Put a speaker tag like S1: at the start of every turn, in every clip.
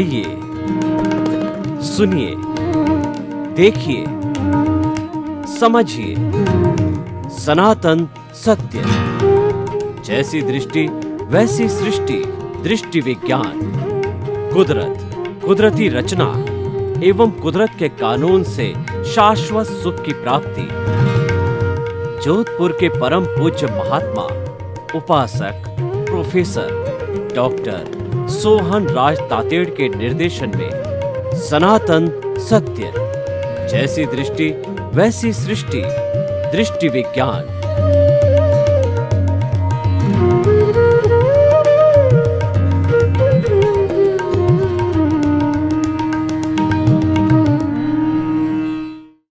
S1: आइए, सुनिए, देखिए, समझिए सनातन सत्य। जैसी दृष्टि वैसी सृष्टि, दृष्टि विज्ञान। कुदरत, कुदरती रचना एवं कुदरत के कानून से शाश्वत सुख की प्राप्ति। जोधपुर के परम पूज्य महात्मा उपासक प्रोफेसर डॉक्टर सोहन राज तातेड़ के निर्देशन में सनातन सत्य। जैसी दृष्टि वैसी सृष्टि, दृष्टि विज्ञान।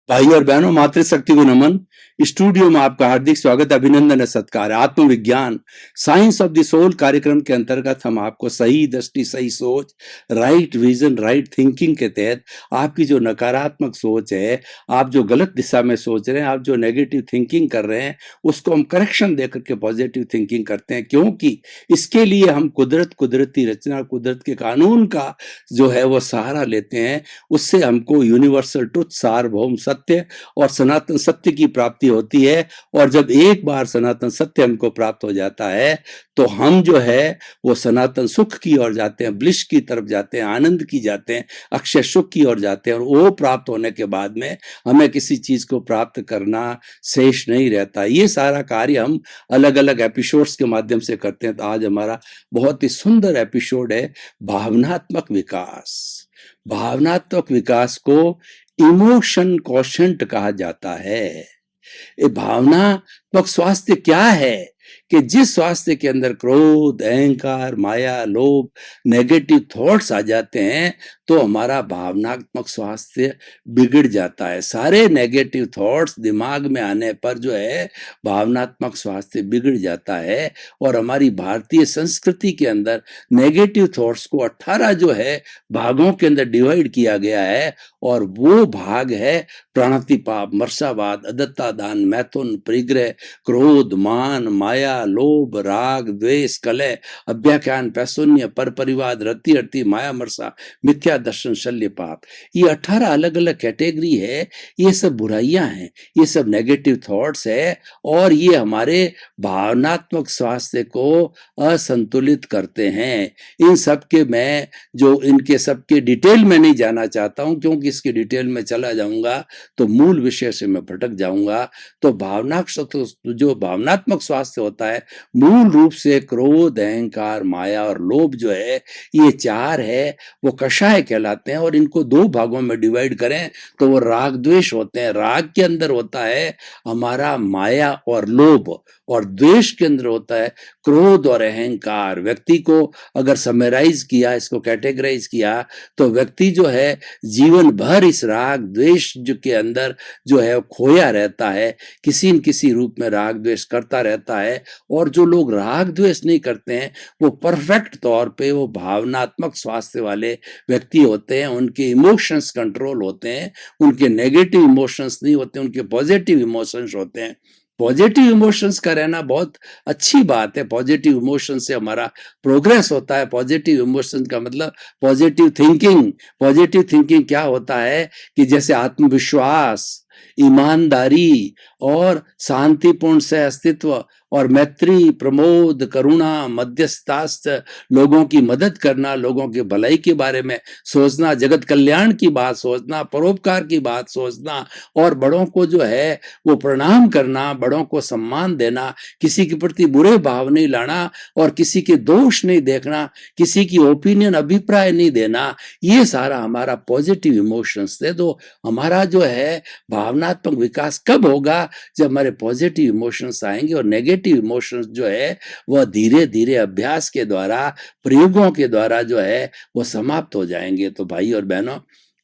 S2: भाई और बहनों, मातृशक्ति को नमन। स्टूडियो में आपका हार्दिक स्वागत, अभिनंदन, सत्कार। आत्मविज्ञान, साइंस ऑफ द सोल कार्यक्रम के अंतर्गत हम आपको सही दृष्टि, सही सोच, राइट विजन, राइट थिंकिंग के तहत आपकी जो नकारात्मक सोच है, आप जो गलत दिशा में सोच रहे हैं, आप जो नेगेटिव थिंकिंग कर रहे हैं, उसको हम करेक्शन देकर के पॉजिटिव थिंकिंग करते हैं। क्योंकि इसके लिए हम कुदरत, कुदरती रचना, कुदरत के कानून का जो है वो सहारा लेते हैं। उससे हमको यूनिवर्सल ट्रुथ, सार्वभौम सत्य और सनातन सत्य की प्राप्ति होती है। और जब एक बार सनातन सत्य हमको प्राप्त हो जाता है तो हम जो है वो सनातन सुख की ओर जाते हैं, ब्लिश की तरफ जाते हैं, आनंद की जाते हैं, अक्षय सुख की ओर जाते हैं। और वो प्राप्त होने के बाद में हमें किसी चीज को प्राप्त करना शेष नहीं रहता। ये सारा कार्य हम अलग अलग एपिसोड्स के माध्यम से करते हैं। तो आज हमारा बहुत ही सुंदर एपिसोड है भावनात्मक विकास। भावनात्मक विकास को इमोशन क्वोशंट कहा जाता है। ये भावनात्मक स्वास्थ्य क्या है कि जिस स्वास्थ्य के अंदर क्रोध, अहंकार, माया, लोभ, नेगेटिव थॉट्स आ जाते हैं तो हमारा भावनात्मक स्वास्थ्य बिगड़ जाता है। सारे नेगेटिव थॉट्स दिमाग में आने पर जो है भावनात्मक स्वास्थ्य बिगड़ जाता है। और हमारी भारतीय संस्कृति के अंदर नेगेटिव थॉट्स को 18 जो है भागों के अंदर डिवाइड किया गया है। और वो भाग है प्राणातिपात, मर्सावाद, अदत्ता दान, मैथुन, परिग्रह, क्रोध, मान, माया, लोभ, राग, द्वेष, कलह, अभ्याख्यान, पैशून्य, परपरिवाद, रति अर्ति, माया, मर्सा, मिथ्या दर्शन, शल्य, पाप। ये 18 अलग अलग कैटेगरी है। ये सब बुराइयां हैं, ये सब नेगेटिव थॉट्स है और ये हमारे भावनात्मक स्वास्थ्य को असंतुलित करते हैं। इन सब के मैं जो इनके सबके डिटेल में नहीं जाना चाहता हूं, क्योंकि इसके डिटेल में चला जाऊंगा तो मूल विषय से मैं भटक जाऊंगा। तो जो भावनात्मक स्वास्थ्य होता है मूल रूप से क्रोध, अहंकार, माया और लोभ जो है, ये 4 है, वो कषाय कहलाते हैं। और इनको 2 भागों में डिवाइड करें तो वो राग द्वेष होते हैं। राग के अंदर होता है हमारा माया और लोभ, और द्वेष के अंदर होता है क्रोध और अहंकार। व्यक्ति को अगर समराइज किया, इसको कैटेगराइज किया, तो व्यक्ति जो है जीवन भर इस राग द्वेष के अंदर जो है खोया रहता है, किसी न किसी रूप में राग द्वेष करता रहता है। और जो लोग राग द्वेष नहीं करते हैं वो परफेक्ट तौर पे वो भावनात्मक स्वास्थ्य वाले व्यक्ति होते हैं। उनके इमोशंस कंट्रोल होते हैं, उनके नेगेटिव इमोशंस नहीं होते, उनके पॉजिटिव इमोशंस होते हैं। पॉजिटिव इमोशंस का रहना बहुत अच्छी बात है। पॉजिटिव इमोशन से हमारा प्रोग्रेस होता है। पॉजिटिव इमोशन का मतलब पॉजिटिव थिंकिंग। पॉजिटिव थिंकिंग क्या होता है कि जैसे आत्मविश्वास, ईमानदारी और शांतिपूर्ण सह अस्तित्व और मैत्री, प्रमोद, करुणा, मध्यस्थास्थ, लोगों की मदद करना, लोगों की भलाई के बारे में सोचना, जगत कल्याण की बात सोचना, परोपकार की बात सोचना, और बड़ों को जो है वो प्रणाम करना, बड़ों को सम्मान देना, किसी के प्रति बुरे भाव नहीं लाना और किसी के दोष नहीं देखना, किसी की ओपिनियन, अभिप्राय नहीं देना। ये सारा हमारा पॉजिटिव इमोशंस थे। तो हमारा जो है भावनात्मक विकास कब होगा? जब हमारे पॉजिटिव इमोशंस आएंगे। और नेगेटिव इमोशंस जो है वह धीरे धीरे अभ्यास के द्वारा, प्रयोगों के द्वारा जो है वो समाप्त हो जाएंगे। तो भाई और बहनों,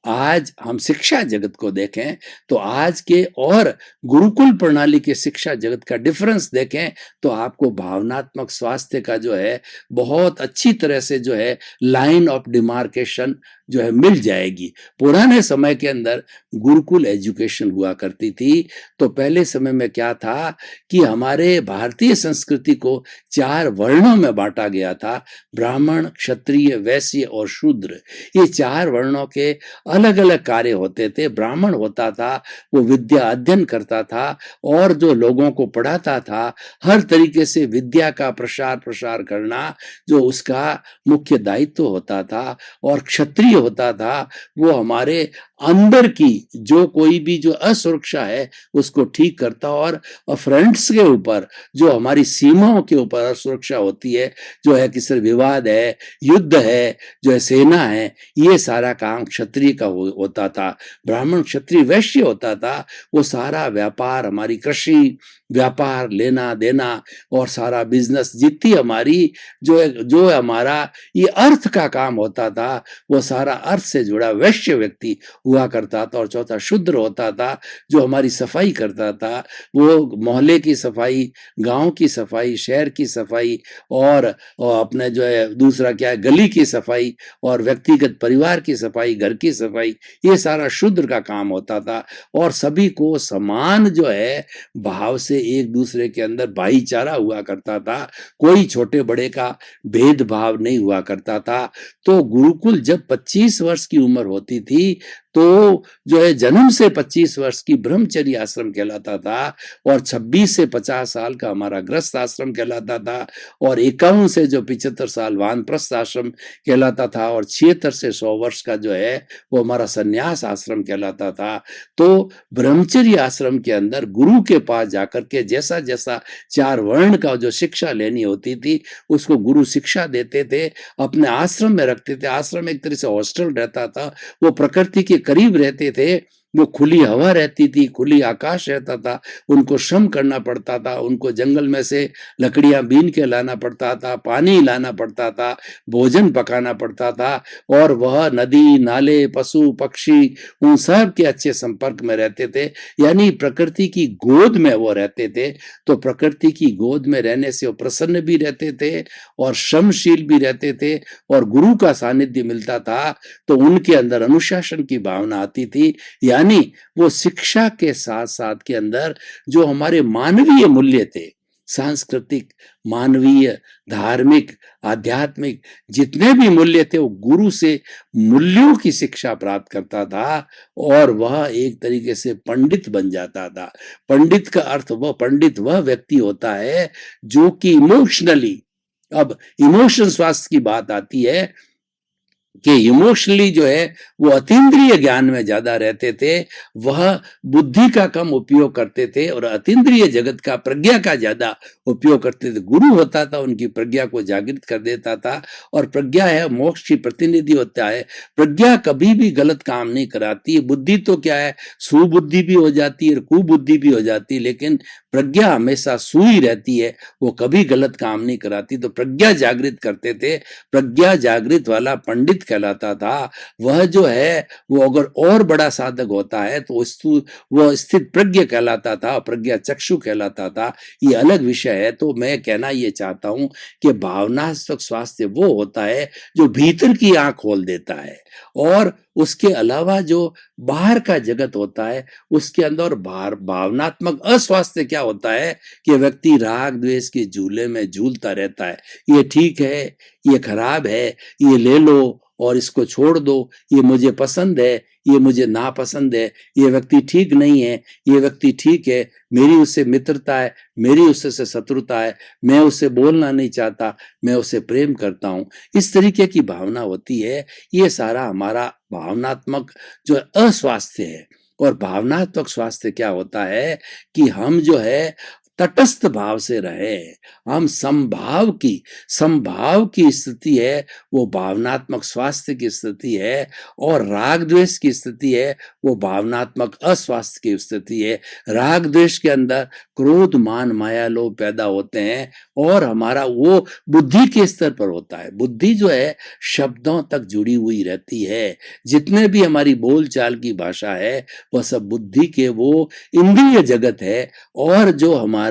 S2: आज हम शिक्षा जगत को देखें तो आज के और गुरुकुल प्रणाली के शिक्षा जगत का डिफरेंस देखें तो आपको भावनात्मक स्वास्थ्य का जो है बहुत अच्छी तरह से जो है लाइन ऑफ डिमार्केशन जो है मिल जाएगी। पुराने समय के अंदर गुरुकुल एजुकेशन हुआ करती थी, तो पहले समय में क्या था कि हमारे भारतीय संस्कृति को 4 वर्णों में बांटा गया था, ब्राह्मण, क्षत्रिय, वैश्य और शूद्र। ये 4 वर्णों के अलग अलग कार्य होते थे। ब्राह्मण होता था, वो विद्या अध्ययन करता था और जो लोगों को पढ़ाता था, हर तरीके से विद्या का प्रसार करना जो उसका मुख्य दायित्व होता था। और क्षत्रिय होता था, वो हमारे अंदर की जो कोई भी जो असुरक्षा है उसको ठीक करता, और फ्रंट्स के ऊपर जो हमारी सीमाओं के ऊपर असुरक्षा होती है, जो है किसी विवाद है, युद्ध है, जो है सेना है, ये सारा काम क्षत्रिय का होता था। ब्राह्मण, क्षत्रिय, वैश्य होता था, वो सारा व्यापार, हमारी कृषि व्यापार, लेना देना और सारा बिजनेस, जितनी हमारी जो हमारा ये अर्थ का काम होता था, वो सारा अर्थ से जुड़ा वैश्य व्यक्ति हुआ करता था। और चौथा शूद्र होता था, जो हमारी सफाई करता था, वो मोहल्ले की सफाई, गांव की सफाई, शहर की सफाई और अपने जो है दूसरा क्या है गली की सफाई और व्यक्तिगत परिवार की सफाई, घर की सफाई, ये सारा शूद्र का काम होता था। और सभी को समान जो है भाव से एक दूसरे के अंदर भाईचारा हुआ करता था, कोई छोटे बड़े का भेदभाव नहीं हुआ करता था। तो गुरुकुल जब 25 वर्ष की उम्र होती थी तो जो है जन्म से 25 वर्ष की ब्रह्मचर्य आश्रम कहलाता था, और 26 से 50 साल का हमारा गृहस्थ आश्रम कहलाता था, और 51 से जो 75 साल वानप्रस्थ आश्रम कहलाता था, और 76 से 100 वर्ष का जो है वो हमारा संन्यास आश्रम कहलाता था। तो ब्रह्मचर्य आश्रम के अंदर गुरु के पास जाकर के जैसा जैसा 4 वर्ण का जो शिक्षा लेनी होती थी उसको गुरु शिक्षा देते थे, अपने आश्रम में रखते थे। आश्रम एक तरह से हॉस्टल रहता था, वो प्रकृति के करीब रहते थे, वो खुली हवा रहती थी, खुली आकाश रहता था, उनको श्रम करना पड़ता था, उनको जंगल में से लकड़ियां बीन के लाना पड़ता था, पानी लाना पड़ता था, भोजन पकाना पड़ता था, और वह नदी नाले पशु पक्षी उन सब के अच्छे संपर्क में रहते थे, यानी प्रकृति की गोद में वो रहते थे। तो प्रकृति की गोद में रहने से वो प्रसन्न भी रहते थे और श्रमशील भी रहते थे, और गुरु का सानिध्य मिलता था तो उनके अंदर अनुशासन की भावना आती थी। यानी वो शिक्षा के साथ साथ के अंदर जो हमारे मानवीय मूल्य थे, सांस्कृतिक, मानवीय, धार्मिक, आध्यात्मिक, जितने भी मूल्य थे वो गुरु से मूल्यों की शिक्षा प्राप्त करता था, और वह एक तरीके से पंडित बन जाता था। पंडित का अर्थ वह व्यक्ति होता है जो कि इमोशनली, अब इमोशन स्वास्थ्य की बात आती है कि इमोशनली जो है वो अतीन्द्रिय ज्ञान में ज्यादा रहते थे, वह बुद्धि का कम उपयोग करते थे और अतीन्द्रिय जगत का, प्रज्ञा का ज्यादा उपयोग करते थे। गुरु होता था, उनकी प्रज्ञा को जागृत कर देता था, और प्रज्ञा है मोक्ष की प्रतिनिधि होता है। प्रज्ञा कभी भी गलत काम नहीं कराती। बुद्धि तो क्या है, सुबुद्धि भी हो जाती है और कुबुद्धि भी हो जाती है, लेकिन प्रज्ञा हमेशा सुई रहती है, वो कभी गलत काम नहीं कराती। तो प्रज्ञा जागृत करते थे। प्रज्ञा जागृत वाला पंडित कहलाता था। वह जो है वो अगर और बड़ा साधक होता है तो वह स्थित प्रज्ञ कहलाता था, प्रज्ञा चक्षु कहलाता था। ये अलग विषय है। तो मैं कहना ये चाहता हूं कि भावनात्मक स्वास्थ्य वो होता है जो भीतर की आंख खोल देता है, और उसके अलावा जो बाहर का जगत होता है उसके अंदर भावनात्मक अस्वास्थ्य क्या होता है कि व्यक्ति राग द्वेष के झूले में झूलता रहता है। ये ठीक है, ये खराब है, ये ले लो और इसको छोड़ दो, ये मुझे पसंद है, ये मुझे नापसंद है, ये व्यक्ति ठीक नहीं है, ये व्यक्ति ठीक है, मेरी उससे मित्रता है, मेरी उससे शत्रुता है, मैं उससे बोलना नहीं चाहता, मैं उससे प्रेम करता हूं। इस तरीके की भावना होती है। ये सारा हमारा भावनात्मक जो अस्वास्थ्य है। और भावनात्मक स्वास्थ्य क्या होता है कि हम जो है तटस्थ भाव से रहे। हम समभाव की स्थिति है, वो भावनात्मक स्वास्थ्य की स्थिति है, और राग द्वेष की स्थिति है, वो भावनात्मक अस्वास्थ्य की स्थिति है। राग द्वेष के अंदर क्रोध मान माया लोभ पैदा होते हैं, और हमारा वो बुद्धि के स्तर पर होता है। बुद्धि जो है शब्दों तक जुड़ी हुई रहती है। जितने भी हमारी बोलचाल की भाषा है वह सब बुद्धि के वो इंद्रिय जगत है, और जो हमारा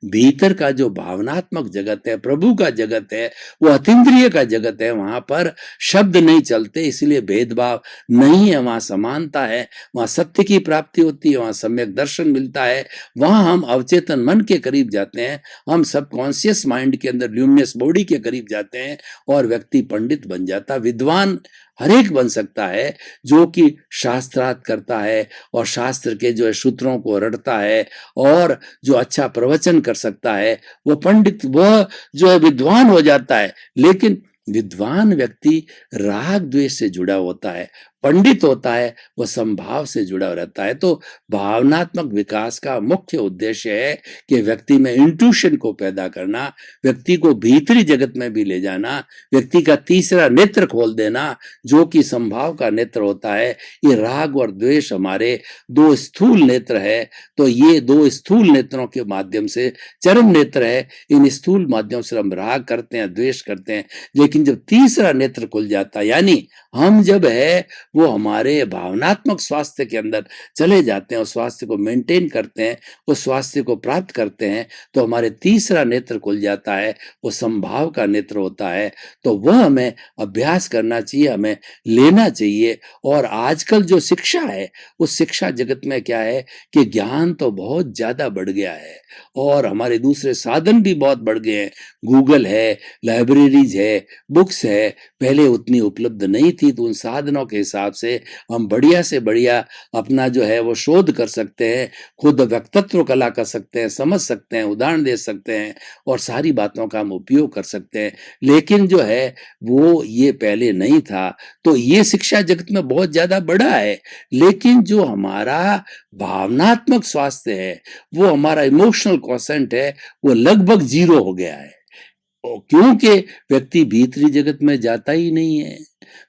S2: भीतर का जो भावनात्मक जगत है, प्रभु का जगत है, वो अतीन्द्रिय का जगत है। वहां पर शब्द नहीं चलते, इसलिए भेदभाव नहीं है, वहां समानता है, वहां सत्य की प्राप्ति होती है, वहां सम्यक दर्शन मिलता है, वहां हम अवचेतन मन के करीब जाते हैं, हम सबकॉन्शियस माइंड के अंदर ल्यूमिनस बॉडी के करीब जाते हैं, और व्यक्ति पंडित बन जाता, विद्वान हरेक बन सकता है, जो कि शास्त्रार्थ करता है और शास्त्र के जो है सूत्रों को रटता है, और जो अच्छा प्रवचन कर सकता है, वो पंडित, वह जो है विद्वान हो जाता है। लेकिन विद्वान व्यक्ति राग द्वेष से जुड़ा होता है, पंडित होता है वह समभाव से जुड़ा रहता है। तो भावनात्मक विकास का मुख्य उद्देश्य है कि व्यक्ति में इंट्यूशन को पैदा करना, व्यक्ति को भीतरी जगत में भी ले जाना, व्यक्ति का तीसरा नेत्र खोल देना, जो कि समभाव का नेत्र होता है। ये राग और द्वेष हमारे दो स्थूल नेत्र है, तो ये दो स्थूल नेत्रों के माध्यम से चरम नेत्र है, इन स्थूल माध्यम से हम राग करते हैं, द्वेष करते हैं। लेकिन जब तीसरा नेत्र खुल जाता है, यानी हम जब है वो हमारे भावनात्मक स्वास्थ्य के अंदर चले जाते हैं और स्वास्थ्य को मेंटेन करते हैं, उस स्वास्थ्य को प्राप्त करते हैं, तो हमारे तीसरा नेत्र खुल जाता है, वो समभाव का नेत्र होता है। तो वह हमें अभ्यास करना चाहिए, हमें लेना चाहिए। और आजकल जो शिक्षा है, उस शिक्षा जगत में क्या है कि ज्ञान तो बहुत ज्यादा बढ़ गया है, और हमारे दूसरे साधन भी बहुत बढ़ गए हैं। गूगल है, लाइब्रेरीज है, बुक्स है, पहले उतनी उपलब्ध नहीं थी, तो उन साधनों के हिसाब से हम बढ़िया से बढ़िया अपना जो है वो शोध कर सकते हैं, खुद व्यक्तित्व कला कर सकते हैं, समझ सकते हैं, उदाहरण दे सकते हैं, और सारी बातों का हम उपयोग कर सकते हैं। लेकिन जो है वो ये पहले नहीं था, तो ये शिक्षा जगत में बहुत ज्यादा बढ़ा है। लेकिन जो हमारा भावनात्मक स्वास्थ्य है, वो हमारा इमोशनल क्वोशेंट है, वो लगभग जीरो हो गया है, क्योंकि व्यक्ति भीतरी जगत में जाता ही नहीं है,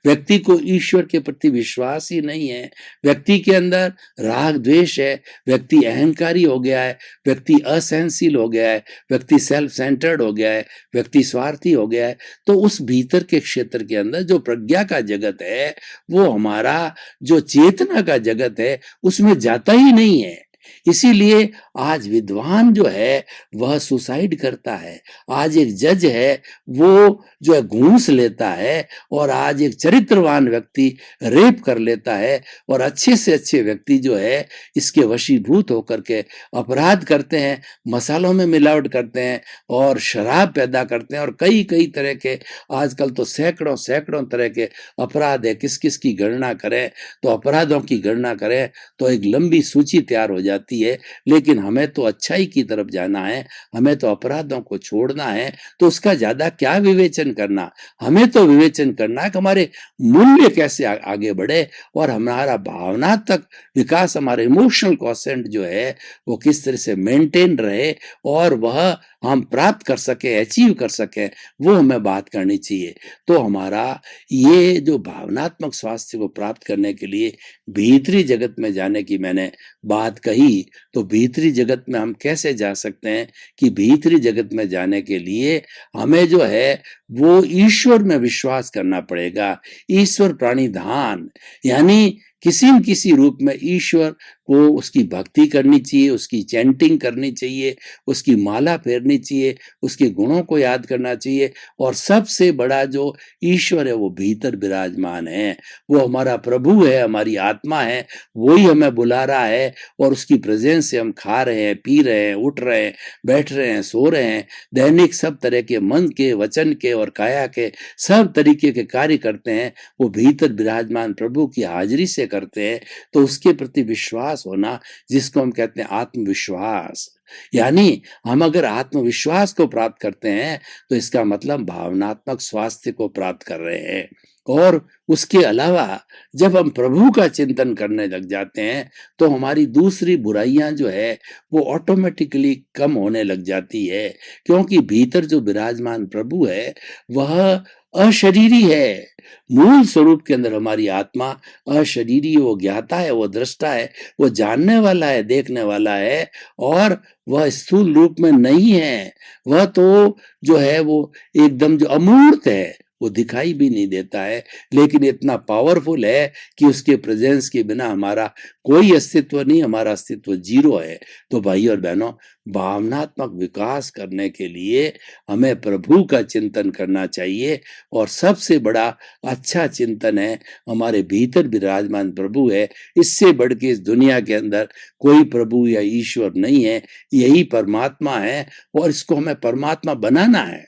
S2: व्यक्ति को ईश्वर के प्रति विश्वास ही नहीं है, व्यक्ति के अंदर राग द्वेष है, व्यक्ति अहंकारी हो गया है, व्यक्ति असहनशील हो गया है, व्यक्ति सेल्फ सेंटर्ड हो गया है, व्यक्ति स्वार्थी हो गया है। तो उस भीतर के क्षेत्र के अंदर जो प्रज्ञा का जगत है, वो हमारा जो चेतना का जगत है, उसमें जाता ही नहीं है। इसीलिए आज विद्वान जो है वह सुसाइड करता है, आज एक जज है वो जो है घूस लेता है, और आज एक चरित्रवान व्यक्ति रेप कर लेता है, और अच्छे से अच्छे व्यक्ति जो है इसके वशीभूत होकर के अपराध करते हैं, मसालों में मिलावट करते हैं, और शराब पैदा करते हैं, और कई कई तरह के आजकल तो सैकड़ों सैकड़ों तरह के अपराध है। किस किस की गणना करें, तो अपराधों की गणना करें तो एक लंबी सूची तैयार हो जाती है। लेकिन हमें तो अच्छाई की तरफ जाना है, हमें तो अपराधों को छोड़ना है, तो उसका ज्यादा क्या विवेचन करना। हमें तो विवेचन करना है कि हमारे मूल्य कैसे आगे बढ़े, और हमारा भावनात्मक विकास, हमारे इमोशनल क्वोशेंट जो है वो किस तरह से मेंटेन रहे, और वह हम प्राप्त कर सके, अचीव कर सके, वो हमें बात करनी चाहिए। तो हमारा ये जो भावनात्मक स्वास्थ्य को प्राप्त करने के लिए भीतरी जगत में जाने की मैंने बात कही, तो भीतरी जगत में हम कैसे जा सकते हैं कि भीतरी जगत में जाने के लिए हमें जो है वो ईश्वर में विश्वास करना पड़ेगा। ईश्वर प्राणिधान, यानी किसी न किसी रूप में ईश्वर को उसकी भक्ति करनी चाहिए, उसकी चैंटिंग करनी चाहिए, उसकी माला फेरनी चाहिए, उसके गुणों को याद करना चाहिए। और सबसे बड़ा जो ईश्वर है वो भीतर विराजमान है, वो हमारा प्रभु है, हमारी आत्मा है, वही हमें बुला रहा है, और उसकी प्रेजेंस से हम खा रहे हैं, पी रहे हैं, उठ रहे हैं, बैठ रहे हैं, सो रहे हैं, दैनिक सब तरह के मन के, वचन के और काया के सब तरीके के कार्य करते हैं, वो भीतर विराजमान प्रभु की हाजिरी से करते हैं। तो उसके प्रति विश्वास होना, जिसको हम कहते हैं आत्मविश्वास, यानी हम अगर आत्मविश्वास को प्राप्त करते हैं तो इसका मतलब भावनात्मक स्वास्थ्य को प्राप्त कर रहे हैं। और उसके अलावा जब हम प्रभु का चिंतन करने लग जाते हैं तो हमारी दूसरी बुराइयां जो है वो ऑटोमेटिकली कम होने लग जाती है, क्योंकि भीतर जो विराजमान प्रभु है वह अशरीरी है। मूल स्वरूप के अंदर हमारी आत्मा अशरीरी, वो ज्ञाता है, वो दृष्टा है, वो जानने वाला है, देखने वाला है, और वह स्थूल रूप में नहीं है। वह तो जो है वो एकदम जो अमूर्त है, वो दिखाई भी नहीं देता है, लेकिन इतना पावरफुल है कि उसके प्रेजेंस के बिना हमारा कोई अस्तित्व नहीं, हमारा अस्तित्व जीरो है। तो भाई और बहनों, भावनात्मक विकास करने के लिए हमें प्रभु का चिंतन करना चाहिए, और सबसे बड़ा अच्छा चिंतन है हमारे भीतर विराजमान प्रभु है। इससे बढ़ के इस दुनिया के अंदर कोई प्रभु या ईश्वर नहीं है, यही परमात्मा है, और इसको हमें परमात्मा बनाना है।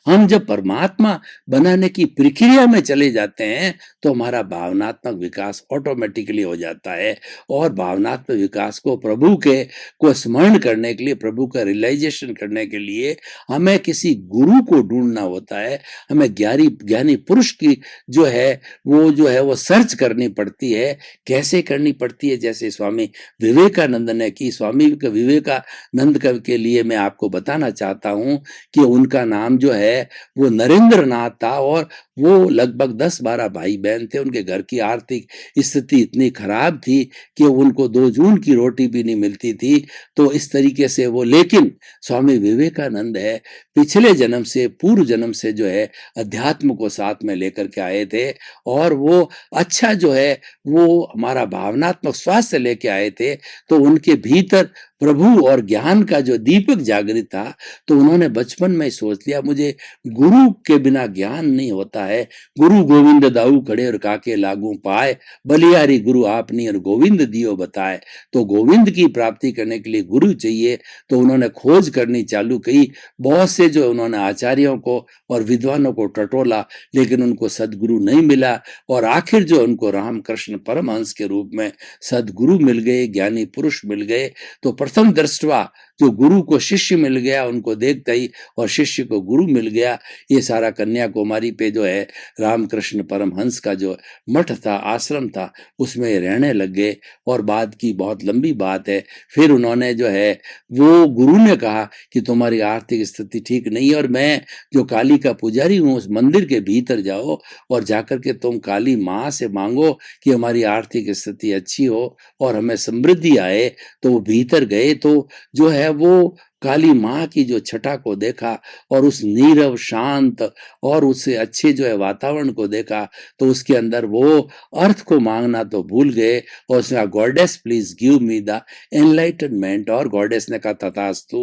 S2: हम जब परमात्मा बनाने की प्रक्रिया में चले जाते हैं तो हमारा भावनात्मक विकास ऑटोमेटिकली हो जाता है, और भावनात्मक विकास को प्रभु के को स्मरण करने के लिए, प्रभु का रियलाइजेशन करने के लिए हमें किसी गुरु को ढूंढना होता है। हमें ज्ञानी पुरुष की जो है वो सर्च करनी पड़ती है। कैसे करनी पड़ती है? जैसे स्वामी विवेकानंद ने की। स्वामी विवेकानंद के लिए मैं आपको बताना चाहता हूं कि उनका नाम जो है वो नरेंद्र नाथ था, और वो लगभग 10-12 भाई बहन थे। उनके घर की आर्थिक स्थिति इतनी खराब थी कि उनको 2 जून की रोटी भी नहीं मिलती थी। तो इस तरीके से वो, लेकिन स्वामी विवेकानंद है पिछले जन्म से, पूर्व जन्म से जो है अध्यात्म को साथ में लेकर के आए थे, और वो अच्छा जो है वो हमारा भावनात्मक स्वास्थ्य लेके आए थे। तो उनके भीतर प्रभु और ज्ञान का जो दीपक जागृत था, तो उन्होंने बचपन में सोच लिया मुझे गुरु के बिना ज्ञान नहीं होता है। गुरु गोविंद दाऊ खड़े और काके लागू पाए, बलियारी गुरु आपनी और गोविंद दियो बताए। तो गोविंद की प्राप्ति करने के लिए गुरु चाहिए। तो उन्होंने खोज करनी चालू की। बहुत से जो उन्होंने आचार्यों को और विद्वानों को टटोला, लेकिन उनको सदगुरु नहीं मिला, और आखिर जो उनको रामकृष्ण परमहंस के रूप में सदगुरु मिल गए, ज्ञानी पुरुष मिल गए। तो प्रथम दृष्टवा जो गुरु को शिष्य मिल गया, उनको देखते ही, और शिष्य को गुरु मिल गया। ये सारा कन्याकुमारी पे जो है रामकृष्ण परमहंस का जो मठ था, आश्रम था, उसमें रहने लग गए। और बाद की बहुत लंबी बात है, फिर उन्होंने जो है वो गुरु ने कहा कि तुम्हारी आर्थिक स्थिति ठीक नहीं है, और मैं जो काली का पुजारी हूँ, उस मंदिर के भीतर जाओ और जाकर के तुम काली माँ से मांगो कि हमारी आर्थिक स्थिति अच्छी हो और हमें समृद्धि आए। तो वो भीतर गए तो जो है वो काली माँ की जो छटा को देखा, और उस नीरव शांत और उससे अच्छे जो है वातावरण को देखा, तो उसके अंदर वो अर्थ को मांगना तो भूल गए, और उसने कहा goddess please give me the enlightenment, और गॉडेस ने कहा तथास्तु।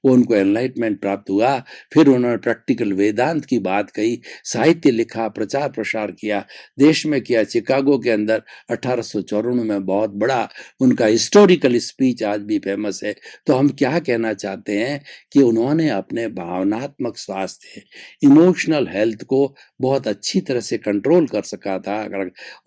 S2: वो उनको एनलाइटमेंट प्राप्त हुआ। फिर उन्होंने प्रैक्टिकल वेदांत की बात कही, साहित्य लिखा, प्रचार प्रसार किया, देश में किया। चिकागो के अंदर 1894 में बहुत बड़ा उनका हिस्टोरिकल स्पीच आज भी फेमस है। तो हम क्या कहना चाहते हैं कि उन्होंने अपने भावनात्मक स्वास्थ्य, इमोशनल हेल्थ को बहुत अच्छी तरह से कंट्रोल कर सका था।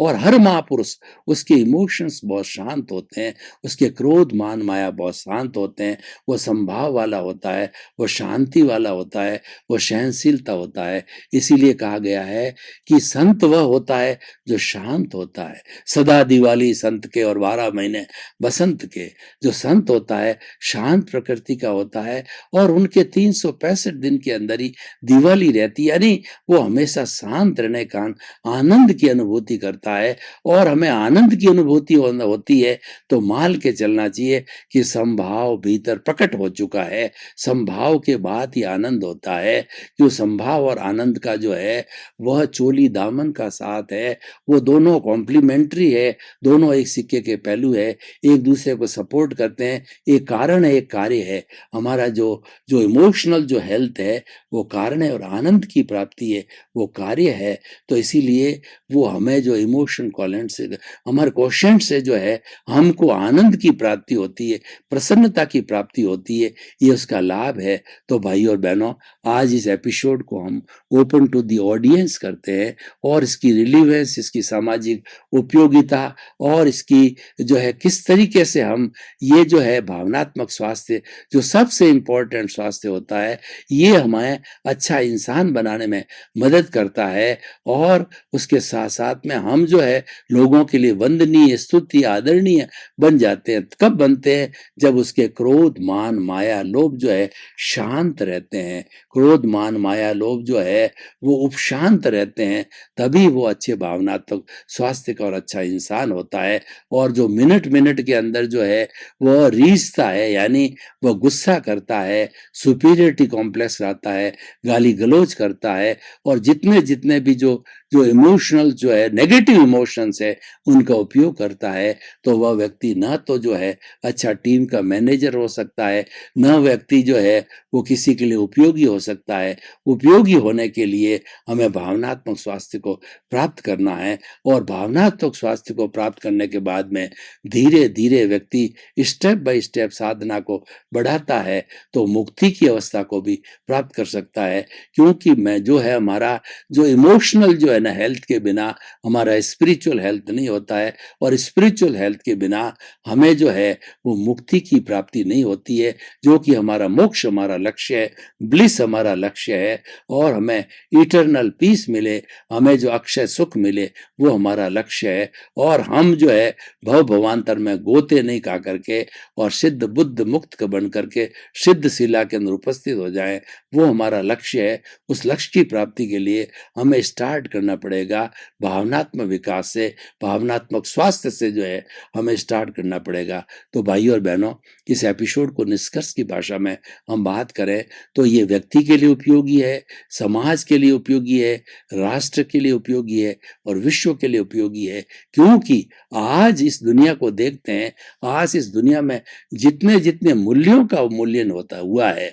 S2: और हर महापुरुष, उसके इमोशंस बहुत शांत होते हैं, उसके क्रोध मान माया बहुत शांत होते हैं, वो संभाव वाला होता है, वो शांति वाला होता है, वो सहनशीलता होता है। इसीलिए कहा गया है कि संत वह होता है जो शांत होता है। सदा दिवाली संत के और 12 महीने बसंत के। जो संत होता है शांत प्रकृति का होता है, और उनके 365 दिन के अंदर ही दिवाली रहती है, यानी वो हमेशा शांत रहने का आनंद की अनुभूति करता है। और हमें आनंद की अनुभूति होती है तो मान के चलना चाहिए कि संभाव भीतर प्रकट हो चुका है। संभाव के बाद ही आनंद होता है, क्यों संभाव और आनंद का जो है वह चोली दामन का साथ है। वो दोनों कॉम्प्लीमेंट्री है, दोनों एक सिक्के के पहलू है, एक दूसरे को सपोर्ट करते हैं। एक कारण है, एक कार्य है। हमारा जो जो इमोशनल जो हेल्थ है वो कारण है और आनंद की प्राप्ति है वो कार्य है। तो इसीलिए वो हमें जो इमोशन क्वालेंट से, हमारे क्वेश्चन से जो है हमको आनंद की प्राप्ति होती है, प्रसन्नता की प्राप्ति होती है, ये उसका लाभ है। तो भाई और बहनों, आज इस एपिसोड को हम ओपन टू द ऑडियंस करते हैं और इसकी रिलीवेंस, इसकी सामाजिक उपयोगिता और इसकी जो है किस तरीके से हम ये जो है भावनात्मक स्वास्थ्य जो सबसे इम्पोर्टेंट स्वास्थ्य होता है, ये हमें अच्छा इंसान बनाने में मदद करता है। और उसके साथ साथ में हम जो है लोगों के लिए वंदनीय, स्तुति, आदरणीय बन जाते हैं। कब बनते हैं? जब उसके क्रोध, मान, माया, लोभ जो है शांत रहते हैं। क्रोध, मान, माया, लोभ जो है वो उपशांत रहते हैं, तभी वो अच्छे भावनात्मक स्वास्थ्य का और अच्छा इंसान होता है। और जो मिनट मिनट के अंदर जो है वह रीझता है, यानी वह गुस्सा करता है, सुपीरियरिटी कॉम्प्लेक्स रहता है, गाली गलौज करता है, और जितने जितने भी जो जो इमोशनल जो है नेगेटिव इमोशंस है उनका उपयोग करता है, तो वह व्यक्ति ना तो जो है अच्छा टीम का मैनेजर हो सकता है, न व्यक्ति जो है वो किसी के लिए उपयोगी हो सकता है। उपयोगी होने के लिए हमें भावनात्मक स्वास्थ्य को प्राप्त करना है, और भावनात्मक स्वास्थ्य को प्राप्त करने के बाद में धीरे धीरे व्यक्ति स्टेप बाय स्टेप साधना को बढ़ाता है, तो मुक्ति की अवस्था को भी प्राप्त कर सकता है। क्योंकि मैं जो है हमारा जो इमोशनल जो है ना हेल्थ के बिना हमारा स्पिरिचुअल हेल्थ नहीं होता है, और स्पिरिचुअल हेल्थ के बिना हमें जो है वो मुक्ति की प्राप्ति नहीं होती है, जो कि हमारा मोक्ष हमारा लक्ष्य है, ब्लिस हमारा लक्ष्य है, और हमें इटर्नल पीस मिले, हमें जो अक्षय सुख मिले वो हमारा लक्ष्य है। और हम जो है भव भवांतर में गोते नहीं खा करके और सिद्ध बुद्ध मुक्त बन करके सिद्ध शिला के अंदर उपस्थित हो जाएं, वो हमारा लक्ष्य है। उस लक्ष्य की प्राप्ति के लिए हमें स्टार्ट करना पड़ेगा भावनात्मक विकास से, भावनात्मक स्वास्थ्य से जो है हमें स्टार्ट करना पड़ेगा। तो भाइयों और बहनों, इस एपिसोड को निष्कर्ष की भाषा में हम बात करें तो ये व्यक्ति के लिए उपयोगी है, समाज के लिए उपयोगी है, राष्ट्र के लिए उपयोगी है और विश्व के लिए उपयोगी है। क्योंकि आज इस दुनिया को देखते हैं, आज इस दुनिया में जितने जितने मूल्यों का अवमूल्यन होता हुआ है,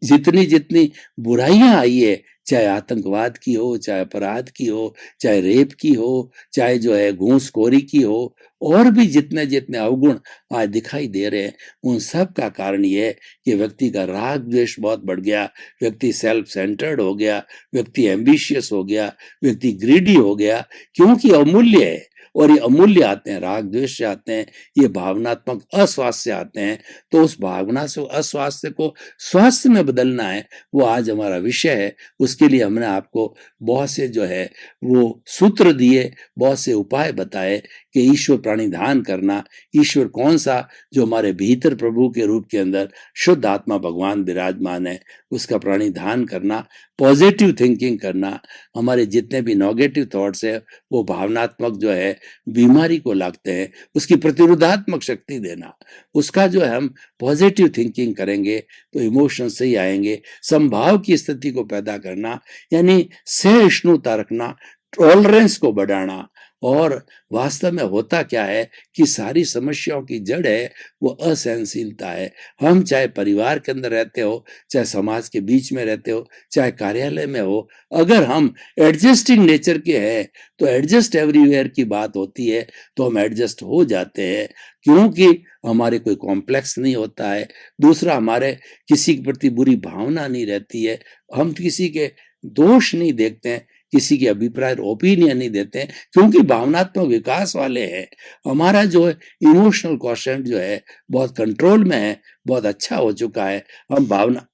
S2: जितनी जितनी बुराइयां आई है, चाहे आतंकवाद की हो, चाहे अपराध की हो, चाहे रेप की हो, चाहे जो है घूसखोरी की हो, और भी जितने जितने अवगुण आज दिखाई दे रहे हैं, उन सब का कारण ये है कि व्यक्ति का राग द्वेष बहुत बढ़ गया, व्यक्ति सेल्फ सेंटर्ड हो गया, व्यक्ति एम्बिशियस हो गया, व्यक्ति ग्रीडी हो गया, क्योंकि अमूल्य है। और ये अमूल्य आते हैं, राग द्वेष से आते हैं, ये भावनात्मक अस्वास्थ्य आते हैं। तो उस भावना से अस्वास्थ्य को स्वास्थ्य में बदलना है, वो आज हमारा विषय है। उसके लिए हमने आपको बहुत से जो है वो सूत्र दिए, बहुत से उपाय बताए कि ईश्वर प्राणिधान करना, ईश्वर कौन सा, जो हमारे भीतर प्रभु के रूप के अंदर शुद्ध आत्मा भगवान विराजमान है, उसका प्राणिधान करना, पॉजिटिव थिंकिंग करना, हमारे जितने भी नेगेटिव थॉट्स है वो भावनात्मक जो है बीमारी को लागते हैं, उसकी प्रतिरोधात्मक शक्ति देना, उसका जो है हम पॉजिटिव थिंकिंग करेंगे तो इमोशन सही आएंगे। संभाव की स्थिति को पैदा करना, यानी सहिष्णुता रखना, टॉलरेंस को बढ़ाना। और वास्तव में होता क्या है कि सारी समस्याओं की जड़ है वो असहनशीलता है। हम चाहे परिवार के अंदर रहते हो, चाहे समाज के बीच में रहते हो, चाहे कार्यालय में हो, अगर हम एडजस्टिंग नेचर के हैं तो एडजस्ट एवरीवेयर की बात होती है, तो हम एडजस्ट हो जाते हैं, क्योंकि हमारे कोई कॉम्प्लेक्स नहीं होता है। दूसरा, हमारे किसी के प्रति बुरी भावना नहीं रहती है, हम किसी के दोष नहीं देखते हैं, किसी के अभिप्राय ओपिनियन नहीं देते हैं, क्योंकि भावनात्मक विकास वाले हैं। हमारा जो है इमोशनल क्वेश्चन जो है बहुत कंट्रोल में है, बहुत अच्छा हो चुका है। हम भावना,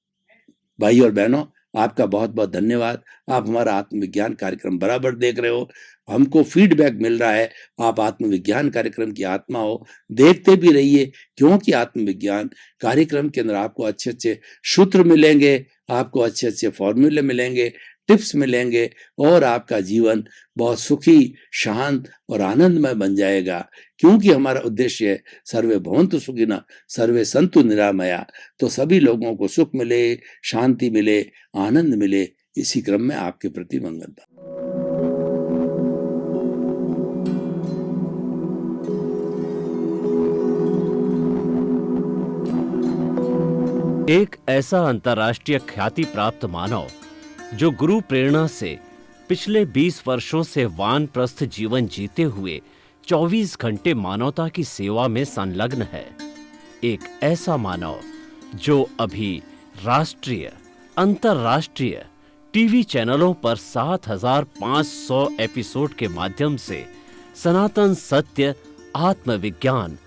S2: भाई और बहनों, आपका बहुत बहुत धन्यवाद। आप हमारा आत्मविज्ञान कार्यक्रम बराबर देख रहे हो, हमको फीडबैक मिल रहा है, आप आत्मविज्ञान कार्यक्रम की आत्मा हो, देखते भी रहिए, क्योंकि आत्मविज्ञान कार्यक्रम के अंदर आपको अच्छे अच्छे सूत्र मिलेंगे, आपको अच्छे अच्छे फॉर्मूले मिलेंगे, टिप्स मिलेंगे, और आपका जीवन बहुत सुखी, शांत और आनंदमय बन जाएगा। क्योंकि हमारा उद्देश्य है सर्वे भवन्तु सुखिनः सर्वे सन्तु निरामया, तो सभी लोगों को सुख मिले, शांति मिले, आनंद मिले। इसी क्रम में आपके प्रति मंगलता।
S1: एक ऐसा अंतर्राष्ट्रीय ख्याति प्राप्त मानव जो गुरु प्रेरणा से पिछले 20 वर्षों से वानप्रस्थ जीवन जीते हुए 24 घंटे मानवता की सेवा में संलग्न है। एक ऐसा मानव जो अभी राष्ट्रीय, अंतर्राष्ट्रीय टीवी चैनलों पर 7,500 एपिसोड के माध्यम से सनातन सत्य, आत्मविज्ञान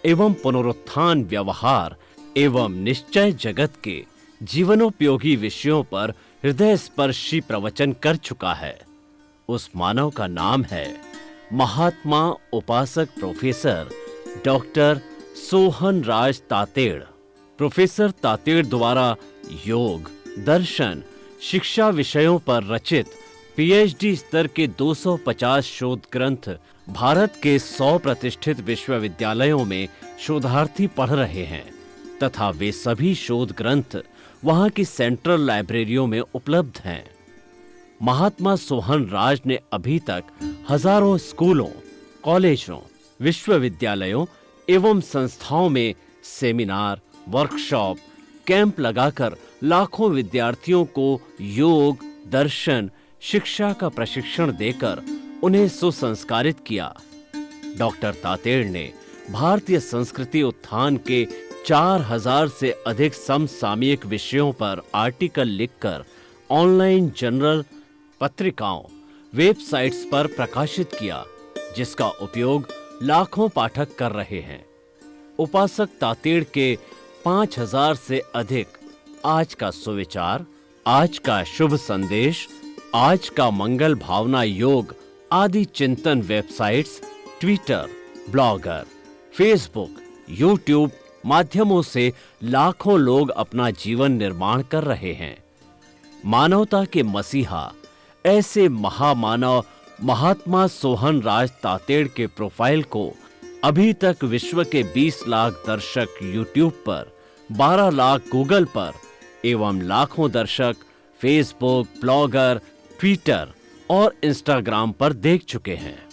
S1: एवं पुनरुत्थान व्यवहार एवं निश्चय जगत के जीवनोपयोगी विषयों पर हृदय स्पर्शी प्रवचन कर चुका है। उस मानव का नाम है महात्मा उपासक प्रोफेसर डॉक्टर सोहन राज तातेड़। प्रोफेसर तातेड़ द्वारा योग, दर्शन, शिक्षा विषयों पर रचित पीएचडी स्तर के 250 शोध ग्रंथ भारत के 100 प्रतिष्ठित विश्वविद्यालयों में शोधार्थी पढ़ रहे हैं तथा वे सभी शोध ग्रंथ वहां की सेंट्रल लाइब्रेरियों में उपलब्ध हैं। महात्मा सोहन राज ने अभी तक हजारों स्कूलों, कॉलेजों, विश्वविद्यालयों एवं संस्थाओं में सेमिनार, वर्कशॉप, कैंप लगाकर लाखों विद्यार्थियों को योग, दर्शन, शिक्षा का प्रशिक्षण देकर उन्हें सुसंस्कारित किया। डॉक्टर तातेड़ ने भारतीय संस्कृति उत्थान के 4000 से अधिक समसामयिक विषयों पर आर्टिकल लिखकर ऑनलाइन जर्नल, पत्रिकाओं, वेबसाइट्स पर प्रकाशित किया, जिसका उपयोग लाखों पाठक कर रहे हैं। उपासक तातेड़ के 5000 से अधिक आज का सुविचार, आज का शुभ संदेश, आज का मंगल भावना योग आदि चिंतन websites, Twitter, blogger, Facebook, YouTube माध्यमों से लाखों लोग अपना जीवन निर्माण कर रहे हैं। मानवता के मसीहा ऐसे महामानव महात्मा सोहन राज तातेड़ के प्रोफाइल को अभी तक विश्व के 20 लाख दर्शक यूट्यूब पर, 12 लाख गूगल पर एवं लाखों दर्शक फेसबुक, ब्लॉगर, ट्विटर और इंस्टाग्राम पर देख चुके हैं।